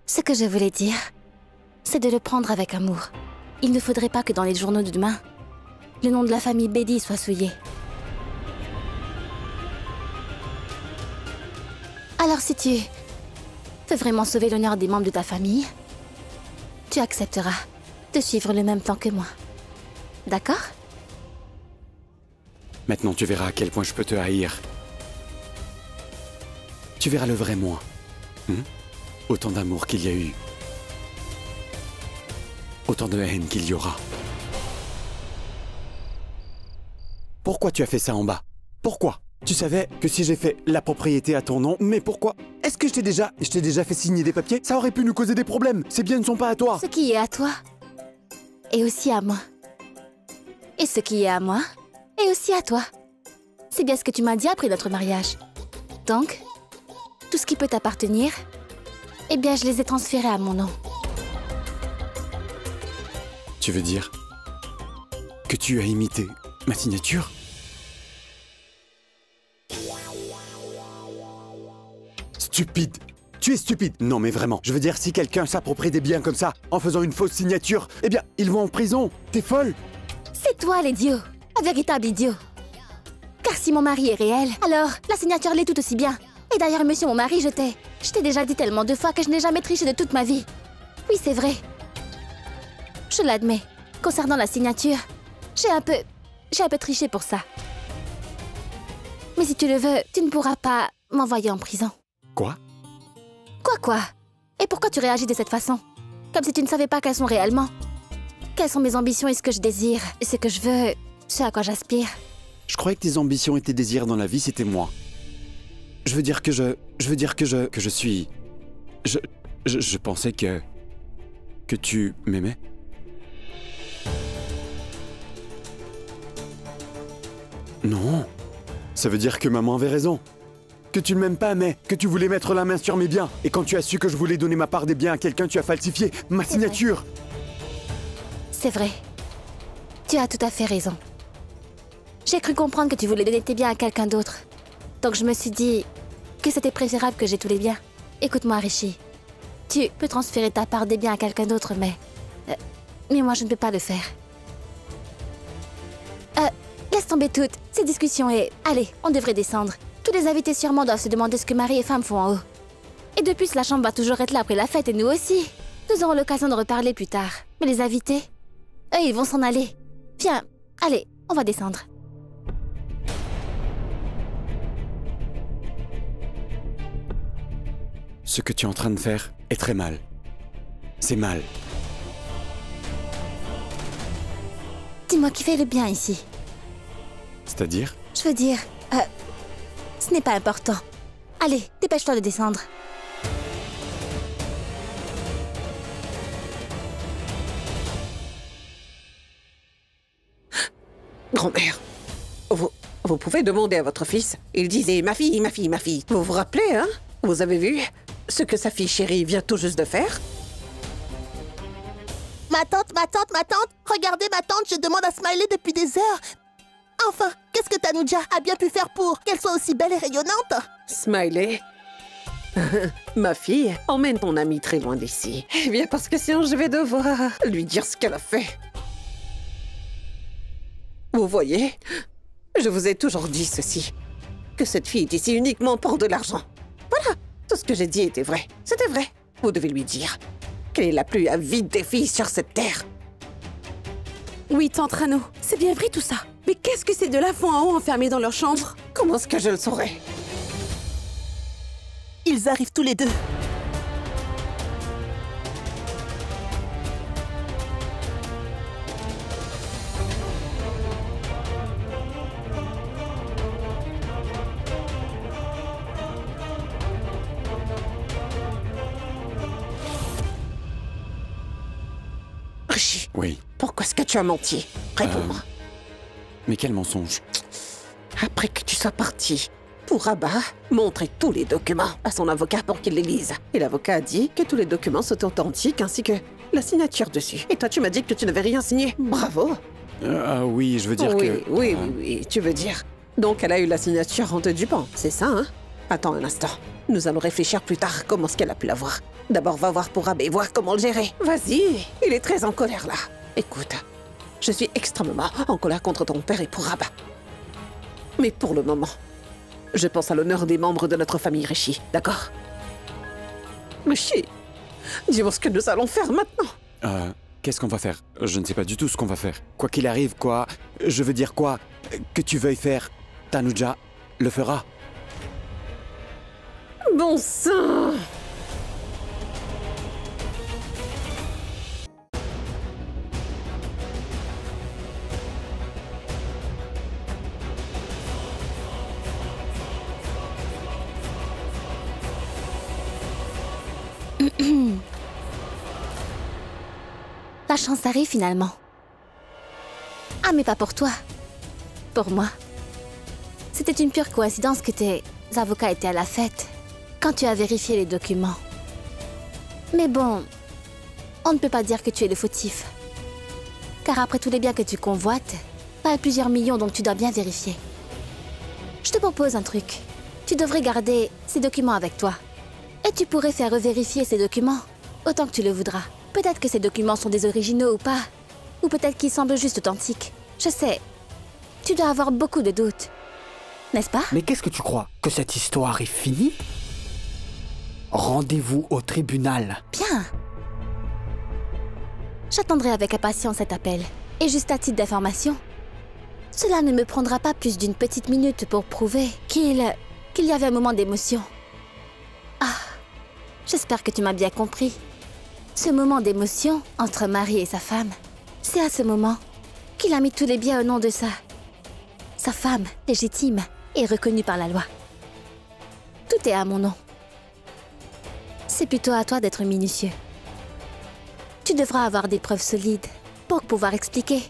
Ce que je voulais dire, c'est de le prendre avec amour. Il ne faudrait pas que dans les journaux de demain, le nom de la famille Bedi soit souillé. Alors si tu veux vraiment sauver l'honneur des membres de ta famille, tu accepteras de suivre le même plan que moi. D'accord? Maintenant, tu verras à quel point je peux te haïr. Tu verras le vrai moi. Autant d'amour qu'il y a eu. Autant de haine qu'il y aura. Pourquoi tu as fait ça en bas? Pourquoi? Tu savais que si j'ai fait la propriété à ton nom, mais pourquoi? Est-ce que je t'ai déjà fait signer des papiers? Ça aurait pu nous causer des problèmes. Ces biens ne sont pas à toi. Ce qui est à toi est aussi à moi. Et ce qui est à moi est aussi à toi. C'est bien ce que tu m'as dit après notre mariage. Donc, tout ce qui peut t'appartenir, eh bien, je les ai transférés à mon nom. Tu veux dire que tu as imité ma signature? Stupide! Tu es stupide! Non mais vraiment, je veux dire, si quelqu'un s'approprie des biens comme ça, en faisant une fausse signature, eh bien, ils vont en prison! T'es folle! C'est toi l'idiot! Un véritable idiot! Car si mon mari est réel, alors la signature l'est tout aussi bien. Et d'ailleurs, monsieur mon mari, je t'ai déjà dit tellement de fois que je n'ai jamais triché de toute ma vie. Oui, c'est vrai. Je l'admets. Concernant la signature, j'ai un peu triché pour ça. Mais si tu le veux, tu ne pourras pas m'envoyer en prison. Quoi? Quoi? Et pourquoi tu réagis de cette façon? Comme si tu ne savais pas quelles sont réellement. Quelles sont mes ambitions et ce que je désire, et ce que je veux, ce à quoi j'aspire. Je croyais que tes ambitions et tes désirs dans la vie, c'était moi. Je veux dire que je suis... Je pensais que tu m'aimais. Non. Ça veut dire que maman avait raison. Que tu ne m'aimes pas, mais que tu voulais mettre la main sur mes biens. Et quand tu as su que je voulais donner ma part des biens à quelqu'un, tu as falsifié ma signature. C'est vrai. Tu as tout à fait raison. J'ai cru comprendre que tu voulais donner tes biens à quelqu'un d'autre. Donc je me suis dit que c'était préférable que j'ai tous les biens. Écoute-moi, Rishi. Tu peux transférer ta part des biens à quelqu'un d'autre, mais moi, je ne peux pas le faire. Laisse tomber toutes ces discussions et... Allez, on devrait descendre. Tous les invités sûrement doivent se demander ce que mari et femme font en haut. Et de plus, la chambre va toujours être là après la fête et nous aussi. Nous aurons l'occasion de reparler plus tard. Mais les invités, eux, ils vont s'en aller. Viens, allez, on va descendre. Ce que tu es en train de faire est très mal. C'est mal. Dis-moi qui fait le bien ici. C'est-à-dire? Je veux dire, ce n'est pas important. Allez, dépêche-toi de descendre. Grand-mère, vous pouvez demander à votre fils. Il disait « ma fille, ma fille, ma fille ». Vous vous rappelez, hein? Vous avez vu ce que sa fille chérie vient tout juste de faire? Ma tante, regardez ma tante, je demande à Smiley depuis des heures. Enfin, qu'est-ce que Tanuja a bien pu faire pour qu'elle soit aussi belle et rayonnante? Smiley, ma fille, emmène ton amie très loin d'ici. Eh bien, parce que sinon je vais devoir lui dire ce qu'elle a fait. Vous voyez, je vous ai toujours dit ceci, que cette fille est ici uniquement pour de l'argent. Voilà, tout ce que j'ai dit était vrai. C'était vrai. Vous devez lui dire qu'elle est la plus avide des filles sur cette terre. Oui, tante Rano, c'est bien vrai tout ça. Mais qu'est-ce que c'est de la fond en haut enfermés dans leur chambre? Comment est-ce que je le saurais? Ils arrivent tous les deux. Rishi, Oui. pourquoi est-ce que tu as menti? Réponds-moi. Mais quel mensonge? Après que tu sois parti, pour Abba, montrer tous les documents à son avocat pour qu'il les lise. Et l'avocat a dit que tous les documents sont authentiques ainsi que la signature dessus. Et toi, tu m'as dit que tu n'avais rien signé. Bravo! Oui, je veux dire oui, que... oui, tu veux dire. Donc, elle a eu la signature en te dupant, c'est ça, hein? Attends un instant. Nous allons réfléchir plus tard comment est-ce qu'elle a pu l'avoir. D'abord, va voir pour Abba et voir comment le gérer. Vas-y, il est très en colère là. Écoute, je suis extrêmement en colère contre ton père et pour Abba. Mais pour le moment, je pense à l'honneur des membres de notre famille Rishi, d'accord? Rishi, dis-moi ce que nous allons faire maintenant. Qu'est-ce qu'on va faire? Je ne sais pas du tout ce qu'on va faire. Quoi qu'il arrive, quoi... Je veux dire quoi? Que tu veuilles faire, Tanuja le fera. Bon sang! La chance arrive finalement. Ah, mais pas pour toi. Pour moi. C'était une pure coïncidence que tes avocats étaient à la fête quand tu as vérifié les documents. Mais bon, on ne peut pas dire que tu es le fautif. Car après tous les biens que tu convoites, pas plusieurs millions, donc tu dois bien vérifier. Je te propose un truc. Tu devrais garder ces documents avec toi. Et tu pourrais faire revérifier ces documents autant que tu le voudras. Peut-être que ces documents sont des originaux ou pas. Ou peut-être qu'ils semblent juste authentiques. Je sais. Tu dois avoir beaucoup de doutes. N'est-ce pas? Mais qu'est-ce que tu crois? Que cette histoire est finie? Rendez-vous au tribunal. Bien. J'attendrai avec impatience cet appel. Et juste à titre d'information, cela ne me prendra pas plus d'une petite minute pour prouver qu'il y avait un moment d'émotion. Ah, j'espère que tu m'as bien compris. Ce moment d'émotion entre Marie et sa femme, c'est à ce moment qu'il a mis tous les biens au nom de sa femme légitime et reconnue par la loi. Tout est à mon nom. C'est plutôt à toi d'être minutieux. Tu devras avoir des preuves solides pour pouvoir expliquer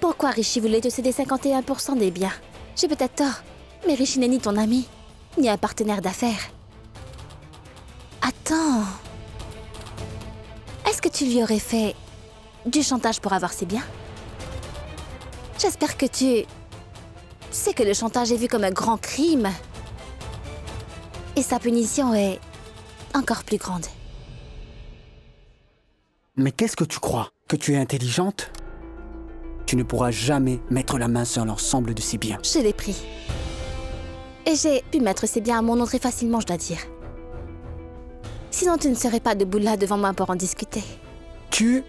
pourquoi Rishi voulait te céder 51% des biens. J'ai peut-être tort, mais Rishi n'est ni ton ami, ni un partenaire d'affaires. Attends... Est-ce que tu lui aurais fait du chantage pour avoir ses biens? J'espère que tu sais que le chantage est vu comme un grand crime. Et sa punition est encore plus grande. Mais qu'est-ce que tu crois? Que tu es intelligente? Tu ne pourras jamais mettre la main sur l'ensemble de ces biens. Je l'ai pris. Et j'ai pu mettre ces biens à mon nom très facilement, je dois dire. Sinon, tu ne serais pas debout là devant moi pour en discuter. Tu...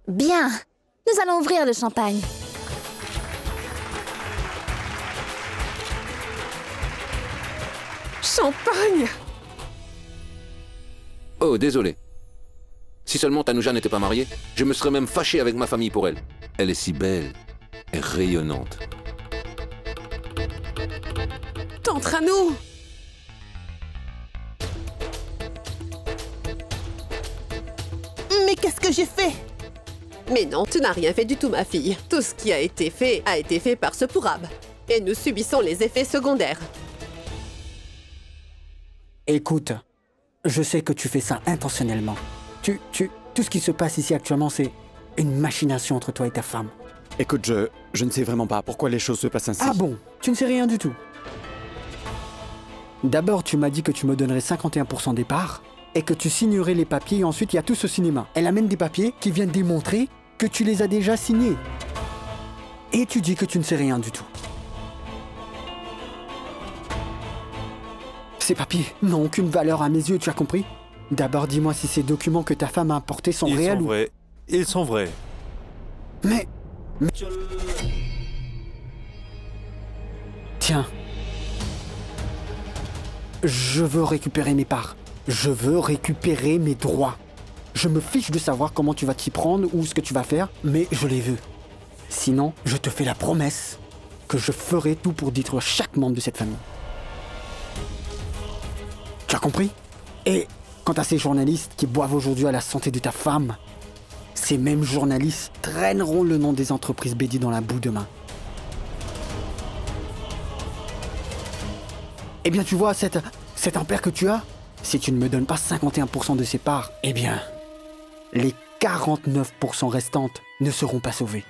Bien, nous allons ouvrir le champagne. Champagne! Oh, désolé. Si seulement Tanuja n'était pas mariée, je me serais même fâché avec ma famille pour elle. Elle est si belle et rayonnante. T'entres à nous! Mais qu'est-ce que j'ai fait? Mais non, tu n'as rien fait du tout, ma fille. Tout ce qui a été fait par ce Pourab. Et nous subissons les effets secondaires. Écoute, je sais que tu fais ça intentionnellement. Tout ce qui se passe ici actuellement, c'est une machination entre toi et ta femme. Écoute, je ne sais vraiment pas pourquoi les choses se passent ainsi. Ah bon? Tu ne sais rien du tout? D'abord, tu m'as dit que tu me donnerais 51% des parts et que tu signerais les papiers et ensuite il y a tout ce cinéma. Elle amène des papiers qui viennent démontrer que tu les as déjà signés. Et tu dis que tu ne sais rien du tout. Ces papiers n'ont aucune valeur à mes yeux, tu as compris? D'abord, dis-moi si ces documents que ta femme a apportés sont réels ou... Ils sont vrais. Mais... Tiens. Je veux récupérer mes parts. Je veux récupérer mes droits. Je me fiche de savoir comment tu vas t'y prendre ou ce que tu vas faire, mais je les veux. Sinon, je te fais la promesse que je ferai tout pour détruire chaque membre de cette famille. Tu as compris? Et quant à ces journalistes qui boivent aujourd'hui à la santé de ta femme, ces mêmes journalistes traîneront le nom des entreprises Bédi dans la boue demain. Eh bien, tu vois, cet impère que tu as, si tu ne me donnes pas 51% de ses parts, eh bien, les 49% restantes ne seront pas sauvées.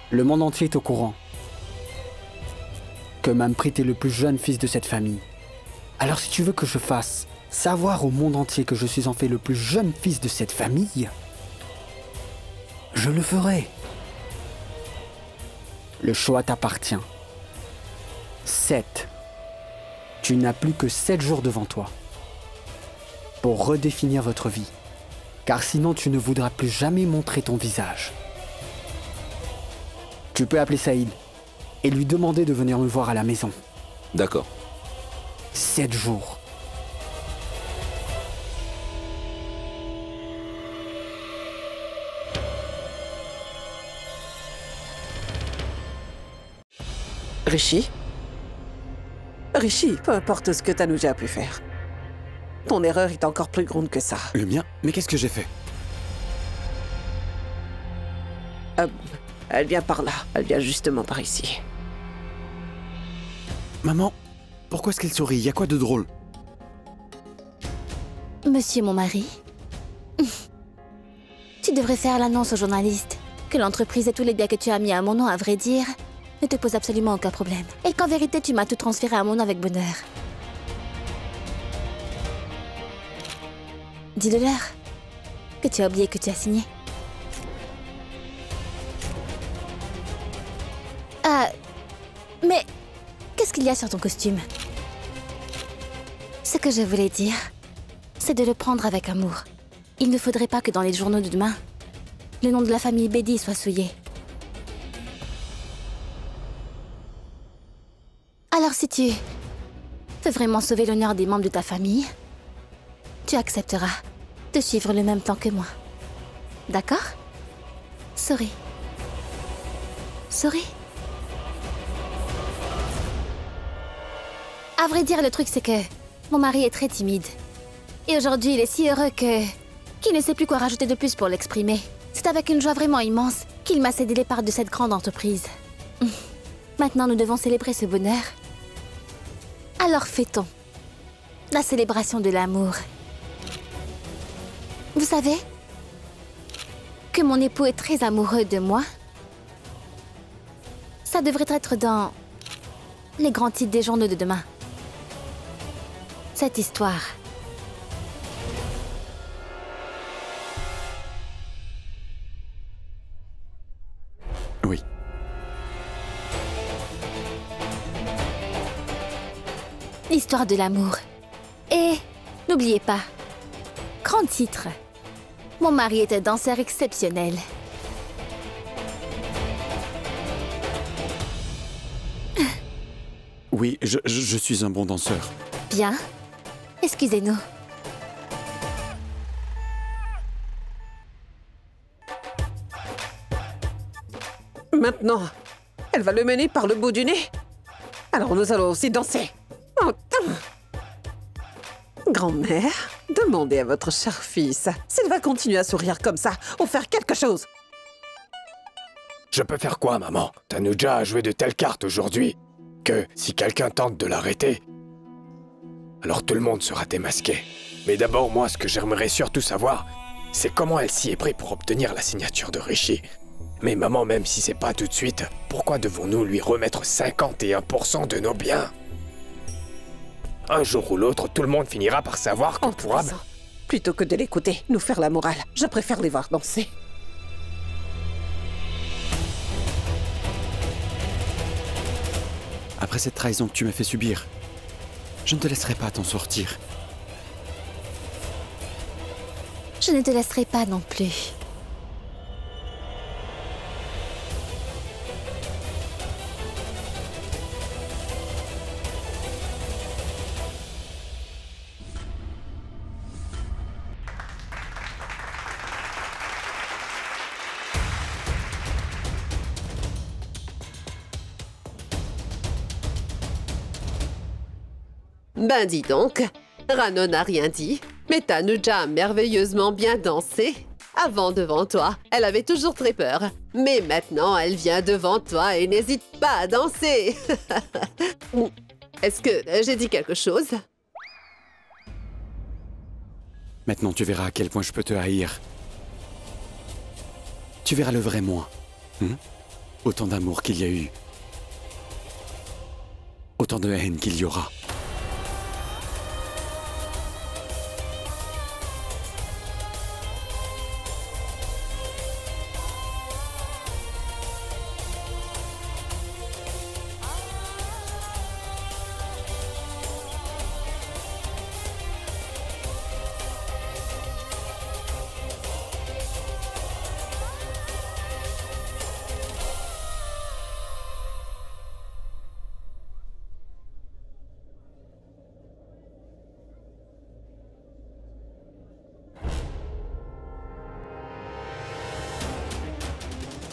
Le monde entier est au courant que Manpreet est le plus jeune fils de cette famille. Alors si tu veux que je fasse savoir au monde entier que je suis en fait le plus jeune fils de cette famille, je le ferai. Le choix t'appartient. 7. Tu n'as plus que 7 jours devant toi pour redéfinir votre vie, car sinon tu ne voudras plus jamais montrer ton visage. Tu peux appeler Saïd et lui demander de venir me voir à la maison. D'accord. 7 jours. Rishi, peu importe ce que Tanuja a pu faire, ton erreur est encore plus grande que ça. Le mien? Mais qu'est-ce que j'ai fait? Elle vient par là, elle vient justement par ici. Maman, pourquoi est-ce qu'elle sourit? Y a quoi de drôle? Monsieur mon mari, tu devrais faire l'annonce aux journalistes que l'entreprise et tous les biens que tu as mis à mon nom, à vrai dire, ne te posent absolument aucun problème. Et qu'en vérité, tu m'as tout transféré à mon nom avec bonheur. Dis-le-leur que tu as oublié que tu as signé. Mais qu'est-ce qu'il y a sur ton costume? Ce que je voulais dire, c'est de le prendre avec amour. Il ne faudrait pas que dans les journaux de demain, le nom de la famille Bedi soit souillé. Alors si tu veux vraiment sauver l'honneur des membres de ta famille, tu accepteras de suivre le même plan que moi. D'accord? Souris. Souris. À vrai dire, le truc c'est que mon mari est très timide. Et aujourd'hui, il est si heureux qu'il ne sait plus quoi rajouter de plus pour l'exprimer. C'est avec une joie vraiment immense qu'il m'a cédé les parts de cette grande entreprise. Maintenant, nous devons célébrer ce bonheur. Alors fêtons la célébration de l'amour. Vous savez que mon époux est très amoureux de moi. Ça devrait être dans les grands titres des journaux de demain. Cette histoire. Oui. L'histoire de l'amour. Et n'oubliez pas, grand titre. Mon mari est un danseur exceptionnel. Oui, je suis un bon danseur. Bien. Excusez-nous. Maintenant, elle va le mener par le bout du nez. Alors nous allons aussi danser. Oh, Grand-mère, demandez à votre cher fils s'il va continuer à sourire comme ça ou faire quelque chose. Je peux faire quoi, maman? Tanuja a joué de telles cartes aujourd'hui que si quelqu'un tente de l'arrêter, alors tout le monde sera démasqué. Mais d'abord, moi, ce que j'aimerais surtout savoir, c'est comment elle s'y est prise pour obtenir la signature de Rishi. Mais maman, même si c'est pas tout de suite, pourquoi devons-nous lui remettre 51% de nos biens? Un jour ou l'autre, tout le monde finira par savoir qu'on pourra... Plutôt que de l'écouter, nous faire la morale, je préfère les voir danser. Après cette trahison que tu m'as fait subir, je ne te laisserai pas t'en sortir. Je ne te laisserai pas non plus. Ben dis donc, Rano n'a rien dit, mais Tanuja a merveilleusement bien dansé. Avant devant toi, elle avait toujours très peur. Mais maintenant, elle vient devant toi et n'hésite pas à danser. Est-ce que j'ai dit quelque chose? Maintenant, tu verras à quel point je peux te haïr. Tu verras le vrai moi. Autant d'amour qu'il y a eu. Autant de haine qu'il y aura.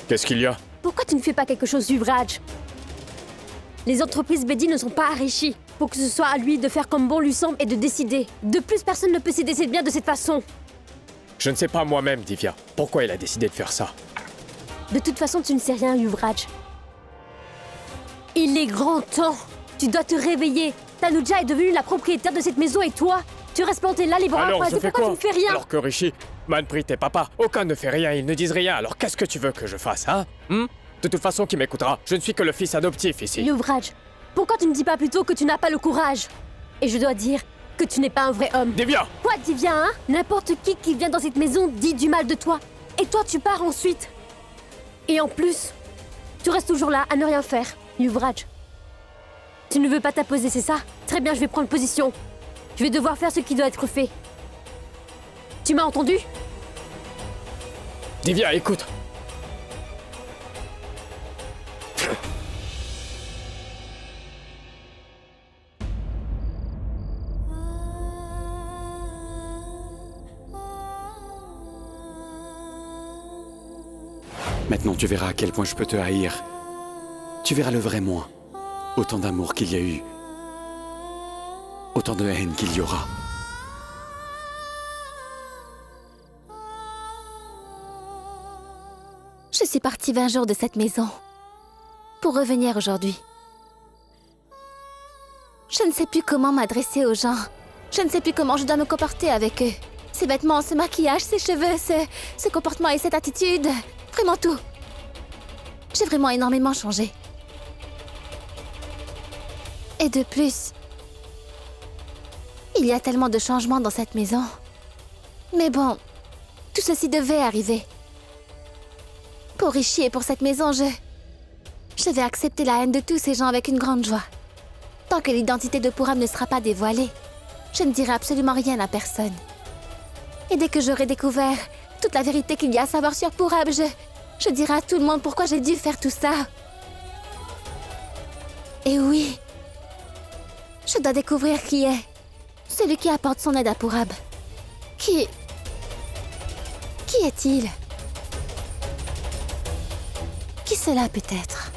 Qu'est-ce qu'il y a? Pourquoi tu ne fais pas quelque chose, Yuvraj? Les entreprises Bedi ne sont pas enrichies pour que ce soit à lui de faire comme bon lui semble et de décider. De plus, personne ne peut céder ses biens de cette façon. Je ne sais pas moi-même, Divya. Pourquoi il a décidé de faire ça? De toute façon, tu ne sais rien, Yuvraj. Il est grand temps. Tu dois te réveiller. Tanuja est devenue la propriétaire de cette maison et toi, tu restes planté là les bras Alors, croisés. je fais Pourquoi quoi? tu ne fais rien? Alors que Rishi, Manpreet et papa, aucun ne fait rien, ils ne disent rien. Alors qu'est-ce que tu veux que je fasse, hein? De toute façon, qui m'écoutera? Je ne suis que le fils adoptif ici. Yuvraj, pourquoi tu ne dis pas plutôt que tu n'as pas le courage? Et je dois dire que tu n'es pas un vrai homme. Divya! Quoi, Divya, hein? N'importe qui vient dans cette maison dit du mal de toi. Et toi, tu pars ensuite. Et en plus, tu restes toujours là à ne rien faire, Yuvraj. Tu ne veux pas t'apposer, c'est ça? Très bien, je vais prendre position. Je vais devoir faire ce qui doit être fait. Tu m'as entendu? Divya, écoute! Maintenant, tu verras à quel point je peux te haïr. Tu verras le vrai moi. Autant d'amour qu'il y a eu. Autant de haine qu'il y aura. Je suis partie 20 jours de cette maison pour revenir aujourd'hui. Je ne sais plus comment m'adresser aux gens. Je ne sais plus comment je dois me comporter avec eux. Ces vêtements, ce maquillage, ces cheveux, ce comportement et cette attitude. Vraiment tout. J'ai vraiment énormément changé. Et de plus, il y a tellement de changements dans cette maison. Mais bon, tout ceci devait arriver. Pour Rishi et pour cette maison, je vais accepter la haine de tous ces gens avec une grande joie. Tant que l'identité de Purab ne sera pas dévoilée, je ne dirai absolument rien à personne. Et dès que j'aurai découvert toute la vérité qu'il y a à savoir sur Purab, je dirai à tout le monde pourquoi j'ai dû faire tout ça. Et oui, je dois découvrir qui est celui qui apporte son aide à Purab. Qui est-il? Qui cela peut être?